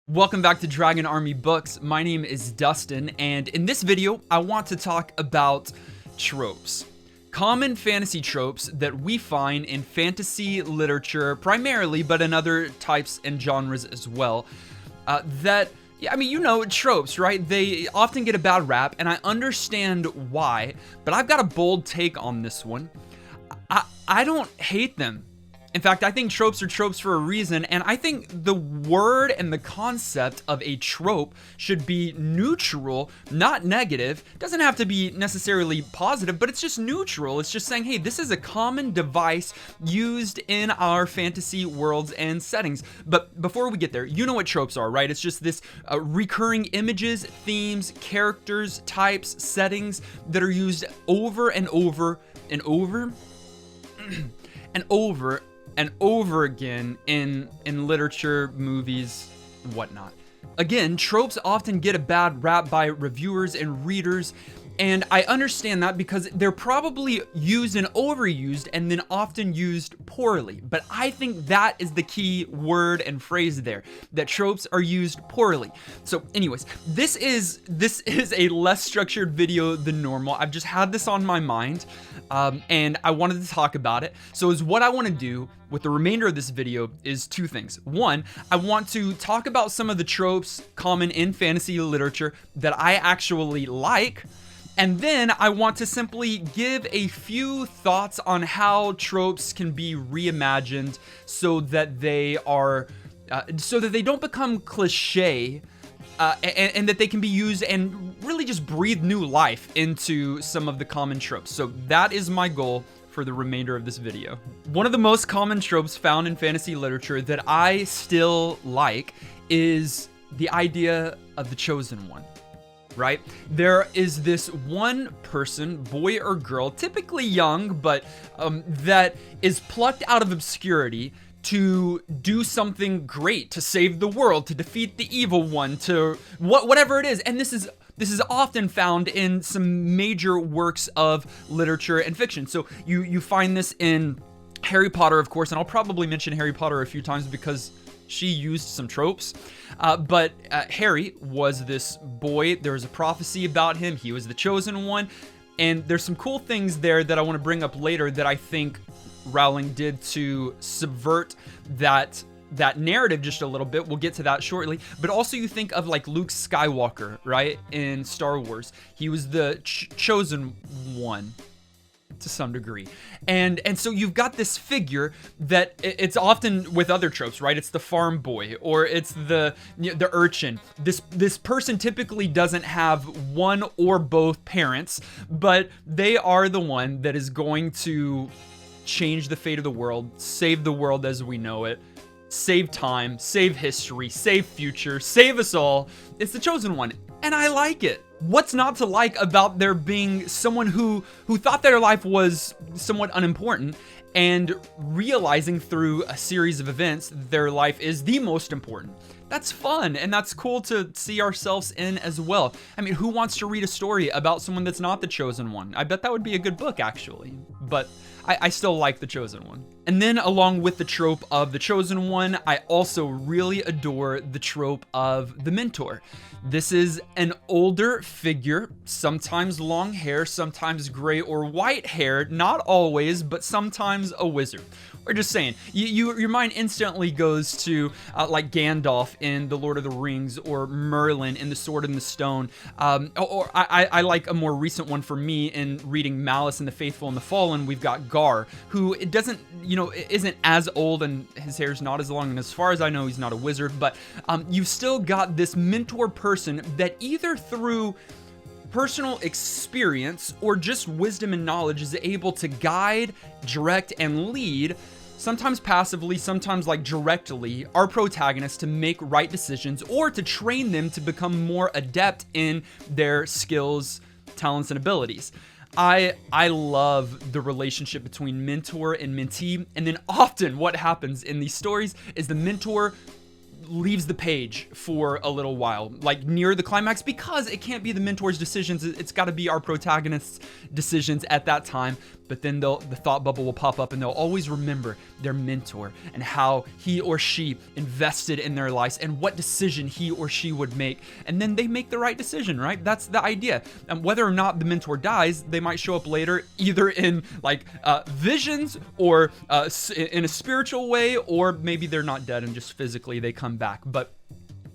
Welcome back to Dragon Army Books. My name is Dustin, and in this video, I want to talk about tropes. Common fantasy tropes that we find in fantasy literature primarily, but in other types and genres as well. Tropes, right? They often get a bad rap, and I understand why, but I've got a bold take on this one. I don't hate them. In fact, I think tropes are tropes for a reason, and I think the word and the concept of a trope should be neutral, not negative. It doesn't have to be necessarily positive, but it's just neutral. It's just saying, hey, this is a common device used in our fantasy worlds and settings. But before we get there, you know what tropes are, right? It's just this recurring images, themes, characters, types, settings that are used over and over and over and over and over again in literature, movies, whatnot. Again, tropes often get a bad rap by reviewers and readers, and I understand that because they're probably used and overused and then often used poorly. But I think that is the key word and phrase there, that tropes are used poorly. So anyways, this is a less structured video than normal. I've just had this on my mind, and I wanted to talk about it. So what I want to do with the remainder of this video is two things. One, I want to talk about some of the tropes common in fantasy literature that I actually like. And then I want to simply give a few thoughts on how tropes can be reimagined so that they don't become cliche, and that they can be used and really just breathe new life into some of the common tropes. So that is my goal for the remainder of this video. One of the most common tropes found in fantasy literature that I still like is the idea of the chosen one. Right? There is this one person, boy or girl, typically young, but that is plucked out of obscurity to do something great, to save the world, to defeat the evil one, to whatever it is. And this is often found in some major works of literature and fiction. So you find this in Harry Potter, of course, and I'll probably mention Harry Potter a few times because she used some tropes. But Harry was this boy. There was a prophecy about him. He was the chosen one. And there's some cool things there that I want to bring up later that I think Rowling did to subvert that narrative just a little bit. We'll get to that shortly. But also you think of like Luke Skywalker, right? In Star Wars. He was the chosen one to some degree. And so you've got this figure that it's often with other tropes, right? It's the farm boy or it's the urchin. This person typically doesn't have one or both parents, but they are the one that is going to change the fate of the world, save the world as we know it, save time, save history, save future, save us all. It's the chosen one. And I like it. What's not to like about there being someone who thought their life was somewhat unimportant and realizing through a series of events their life is the most important? That's fun, and that's cool to see ourselves in as well. I mean, who wants to read a story about someone that's not the chosen one? I bet that would be a good book, actually. But I still like the chosen one. And then along with the trope of the chosen one, I also really adore the trope of the mentor. This is an older figure, sometimes long hair, sometimes gray or white hair, not always, but sometimes a wizard. Or just saying, your mind instantly goes to like Gandalf in The Lord of the Rings or Merlin in The Sword and the Stone. Or I like a more recent one for me in reading Malice and the Faithful and the Fallen. We've got Gar, who isn't as old and his hair's not as long. And as far as I know, he's not a wizard. But you've still got this mentor person that either through personal experience or just wisdom and knowledge is able to guide, direct, and lead, sometimes passively, sometimes like directly, our protagonists to make right decisions or to train them to become more adept in their skills, talents, and abilities. I love the relationship between mentor and mentee, and then often what happens in these stories is the mentor leaves the page for a little while, like near the climax, because it can't be the mentor's decisions. It's got to be our protagonist's decisions at that time. but then the thought bubble will pop up and they'll always remember their mentor and how he or she invested in their lives and what decision he or she would make. And then they make the right decision, right? That's the idea. And whether or not the mentor dies, they might show up later, either in like visions or in a spiritual way, or maybe they're not dead and just physically they come back. But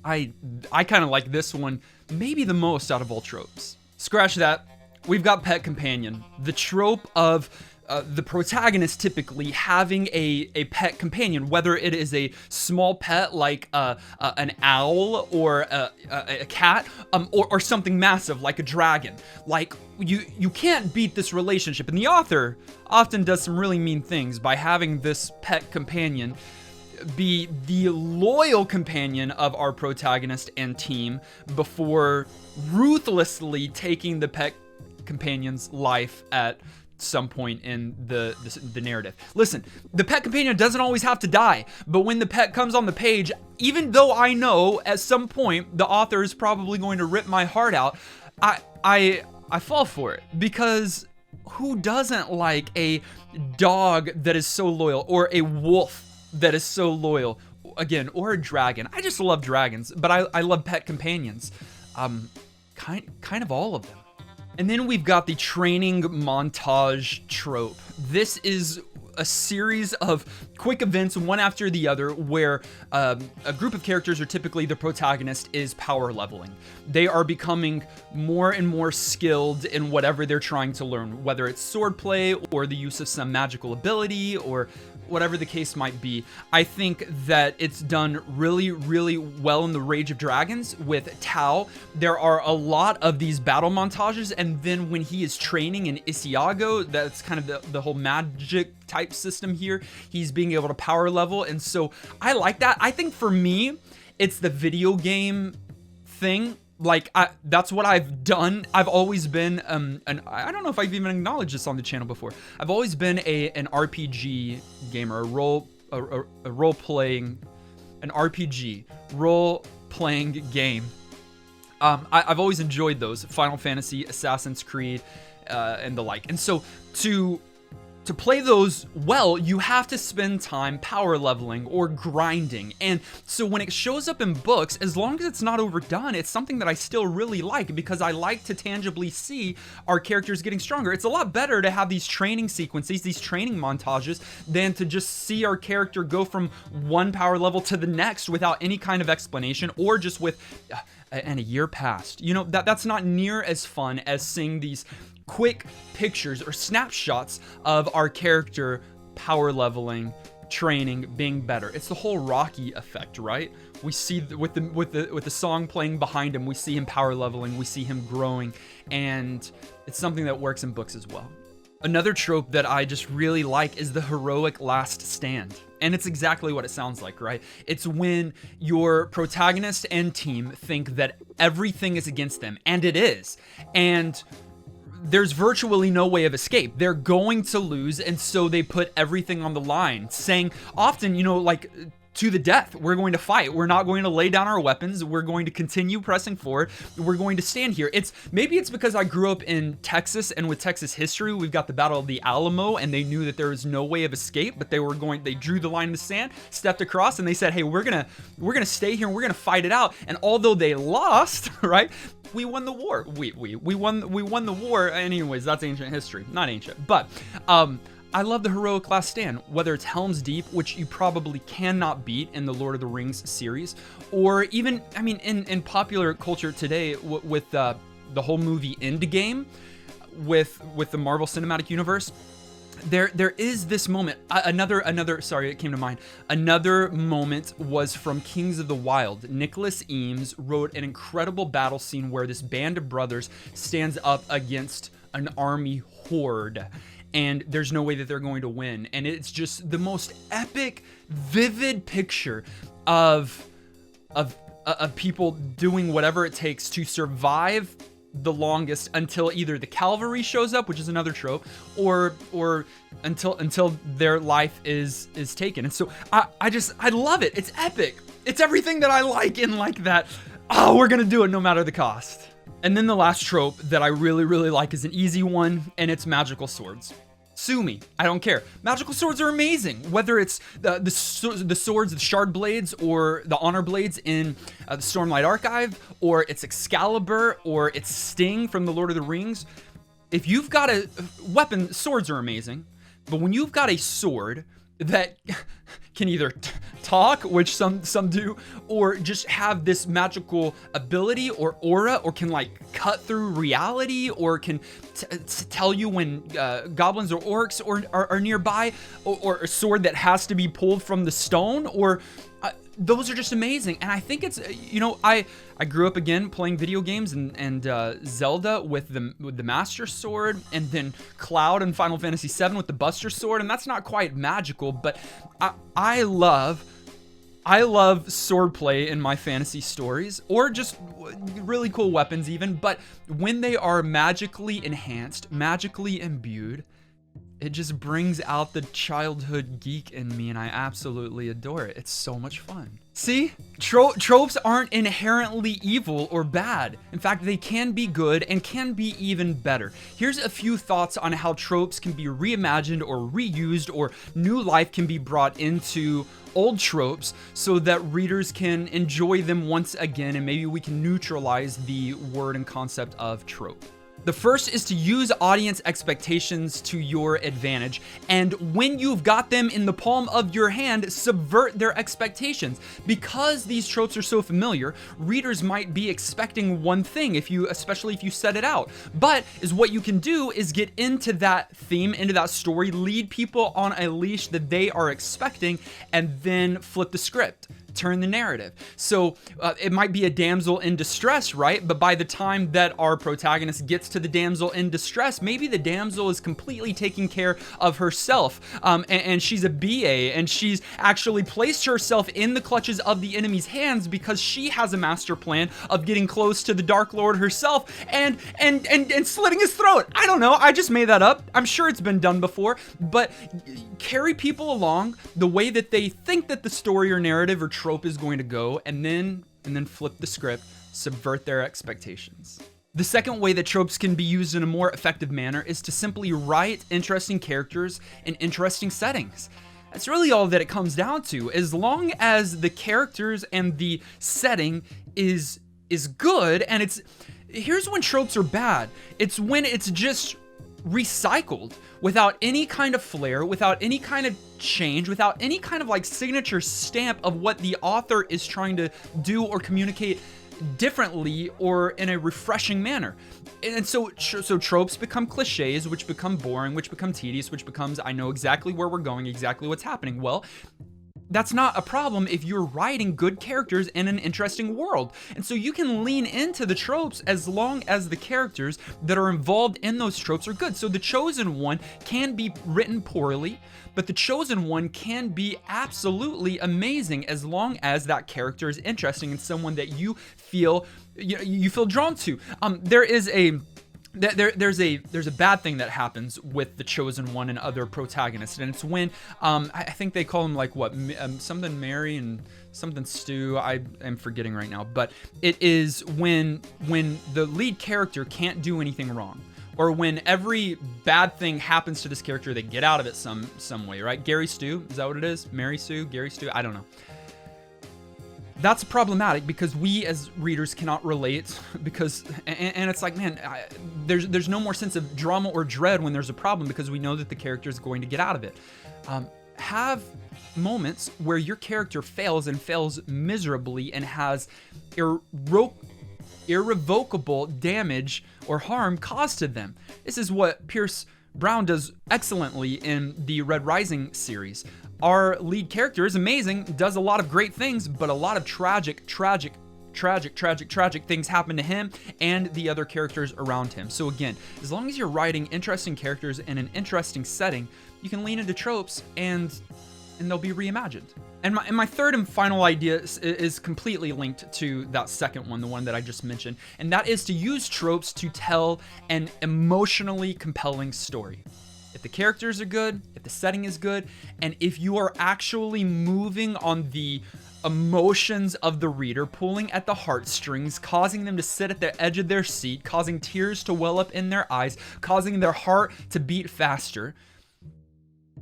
I kind of like this one maybe the most out of all tropes. Scratch that. We've got pet companion, the trope of the protagonist typically having a pet companion, whether it is a small pet like an owl or a cat, or something massive like a dragon. Like you can't beat this relationship, and the author often does some really mean things by having this pet companion be the loyal companion of our protagonist and team before ruthlessly taking the pet companion's life at some point in the narrative. Listen, the pet companion doesn't always have to die, but when the pet comes on the page, even though I know at some point the author is probably going to rip my heart out, I fall for it, because who doesn't like a dog that is so loyal, or a wolf that is so loyal, again, or a dragon? I just love dragons, but I love pet companions, kind of all of them. And then we've got the training montage trope. This is a series of quick events, one after the other, where a group of characters, or typically the protagonist, is power leveling. They are becoming more and more skilled in whatever they're trying to learn, whether it's swordplay or the use of some magical ability or whatever the case might be. I think that it's done really, really well in the Rage of Dragons with Tao. There are a lot of these battle montages, and then when he is training in Isiago, that's kind of the whole magic type system here, he's being able to power level, and so I like that. I think for me, it's the video game thing. Like, that's what I've done. I've always been, I don't know if I've even acknowledged this on the channel before. I've always been an RPG gamer, an RPG, role-playing game. I've always enjoyed those, Final Fantasy, Assassin's Creed, and the like. And so to play those well, you have to spend time power leveling or grinding. And so when it shows up in books, as long as it's not overdone, it's something that I still really like, because I like to tangibly see our characters getting stronger. It's a lot better to have these training sequences, these training montages, than to just see our character go from one power level to the next without any kind of explanation, or just with and a year passed. You know, that's not near as fun as seeing these quick pictures or snapshots of our character power leveling, training, being better. It's the whole Rocky effect, right? We see with the song playing behind him, we see him power leveling, we see him growing, and it's something that works in books as well. Another trope that I just really like is the heroic last stand. And it's exactly what it sounds like, right? It's when your protagonist and team think that everything is against them, and it is. And there's virtually no way of escape. They're going to lose, and so they put everything on the line, saying often, you know, like, to the death, we're going to fight. We're not going to lay down our weapons. We're going to continue pressing forward. We're going to stand here. Maybe it's because I grew up in Texas, and with Texas history, we've got the Battle of the Alamo, and they knew that there was no way of escape, but they drew the line in the sand, stepped across, and they said, hey, we're gonna stay here, and we're gonna fight it out. And although they lost, right, we won the war. We won the war. Anyways, that's ancient history. Not ancient, but I love the heroic last stand, whether it's Helm's Deep, which you probably cannot beat in the Lord of the Rings series, or even, I mean, in popular culture today with the whole movie Endgame, with the Marvel Cinematic Universe. There is this moment. Sorry, it came to mind. Another moment was from Kings of the Wild. Nicholas Eames wrote an incredible battle scene where this band of brothers stands up against an army horde, and there's no way that they're going to win. And it's just the most epic, vivid picture of people doing whatever it takes to survive the longest until either the cavalry shows up, which is another trope, or until their life is taken. And so I love it. It's epic. It's everything that I like in like that. Oh, we're gonna do it no matter the cost. And then the last trope that I really, really like is an easy one, and it's magical swords. Sue me. I don't care. Magical swords are amazing. Whether it's the swords, the shard blades, or the honor blades in the Stormlight Archive, or it's Excalibur, or it's Sting from the Lord of the Rings. If you've got a weapon, swords are amazing. But when you've got a sword that can either talk, which some do, or just have this magical ability or aura, or can like cut through reality, or can tell you when goblins or orcs are nearby, or a sword that has to be pulled from the stone, or those are just amazing. And I think it's, you know, I grew up again playing video games and Zelda with the Master Sword, and then Cloud in Final Fantasy VII with the Buster Sword, and that's not quite magical, but I love swordplay in my fantasy stories, or just really cool weapons even, but when they are magically enhanced, magically imbued, it just brings out the childhood geek in me, and I absolutely adore it. It's so much fun. See? Tropes aren't inherently evil or bad. In fact, they can be good and can be even better. Here's a few thoughts on how tropes can be reimagined or reused, or new life can be brought into old tropes so that readers can enjoy them once again, and maybe we can neutralize the word and concept of trope. The first is to use audience expectations to your advantage, and when you've got them in the palm of your hand, subvert their expectations. Because these tropes are so familiar, readers might be expecting one thing, especially if you set it out. But what you can do is get into that theme, into that story, lead people on a leash that they are expecting, and then flip the script. Turn the narrative. So it might be a damsel in distress, right? But by the time that our protagonist gets to the damsel in distress, maybe the damsel is completely taking care of herself, and she's a BA, and she's actually placed herself in the clutches of the enemy's hands because she has a master plan of getting close to the Dark Lord herself and slitting his throat. I don't know. I just made that up. I'm sure it's been done before, but carry people along the way that they think that the story or narrative or trope is going to go, and then flip the script, subvert their expectations. The second way that tropes can be used in a more effective manner is to simply write interesting characters in interesting settings. That's really all that it comes down to. As long as the characters and the setting is good, and here's when tropes are bad. It's when it's just recycled without any kind of flair, without any kind of change, without any kind of like signature stamp of what the author is trying to do or communicate differently or in a refreshing manner. And so tropes become cliches, which become boring, which become tedious, which becomes, I know exactly where we're going, exactly what's happening. Well, that's not a problem if you're writing good characters in an interesting world. And so you can lean into the tropes as long as the characters that are involved in those tropes are good. So the chosen one can be written poorly, but the chosen one can be absolutely amazing as long as that character is interesting and someone that you feel drawn to. There's a bad thing that happens with the chosen one and other protagonists, and it's when I think they call them like something Mary and something Stu. I am forgetting right now, but it is when the lead character can't do anything wrong, or when every bad thing happens to this character, they get out of it some way, right? Gary Stu, is that what it is? Mary Sue, Gary Stu, I don't know. That's problematic because we as readers cannot relate, because and it's like, man, there's no more sense of drama or dread when there's a problem, because we know that the character is going to get out of it. Have moments where your character fails and fails miserably and has irrevocable damage or harm caused to them. This is what Pierce Brown does excellently in the Red Rising series. Our lead character is amazing, does a lot of great things, but a lot of tragic things happen to him and the other characters around him. So again, as long as you're writing interesting characters in an interesting setting, you can lean into tropes and they'll be reimagined. And my third and final idea is completely linked to that second one, the one that I just mentioned, and that is to use tropes to tell an emotionally compelling story. If the characters are good, if the setting is good, and if you are actually moving on the emotions of the reader, pulling at the heartstrings, causing them to sit at the edge of their seat, causing tears to well up in their eyes, causing their heart to beat faster,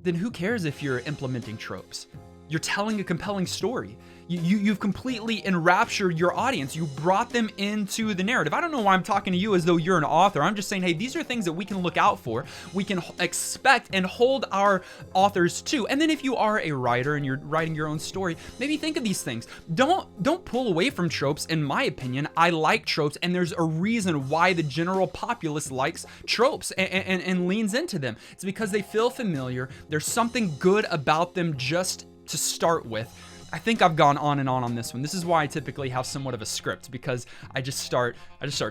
then who cares if you're implementing tropes? You're telling a compelling story. You've completely enraptured your audience. You brought them into the narrative. I don't know why I'm talking to you as though you're an author. I'm just saying, hey, these are things that we can look out for. We can expect and hold our authors to. And then if you are a writer and you're writing your own story, maybe think of these things. Don't pull away from tropes. In my opinion, I like tropes, and there's a reason why the general populace likes tropes and leans into them. It's because they feel familiar. There's something good about them just to start with. I think I've gone on and on this one. This is why I typically have somewhat of a script, because I just start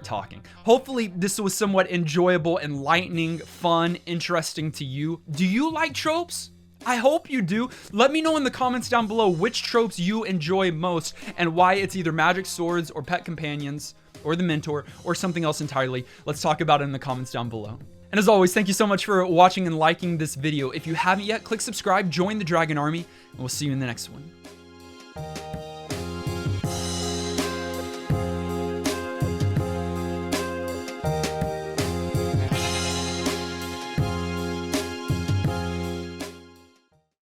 talking. Hopefully this was somewhat enjoyable, enlightening, fun, interesting to you. Do you like tropes? I hope you do. Let me know in the comments down below which tropes you enjoy most and why it's either magic swords or pet companions or the mentor or something else entirely. Let's talk about it in the comments down below. And as always, thank you so much for watching and liking this video. If you haven't yet, click subscribe, join the Dragon Army, and we'll see you in the next one.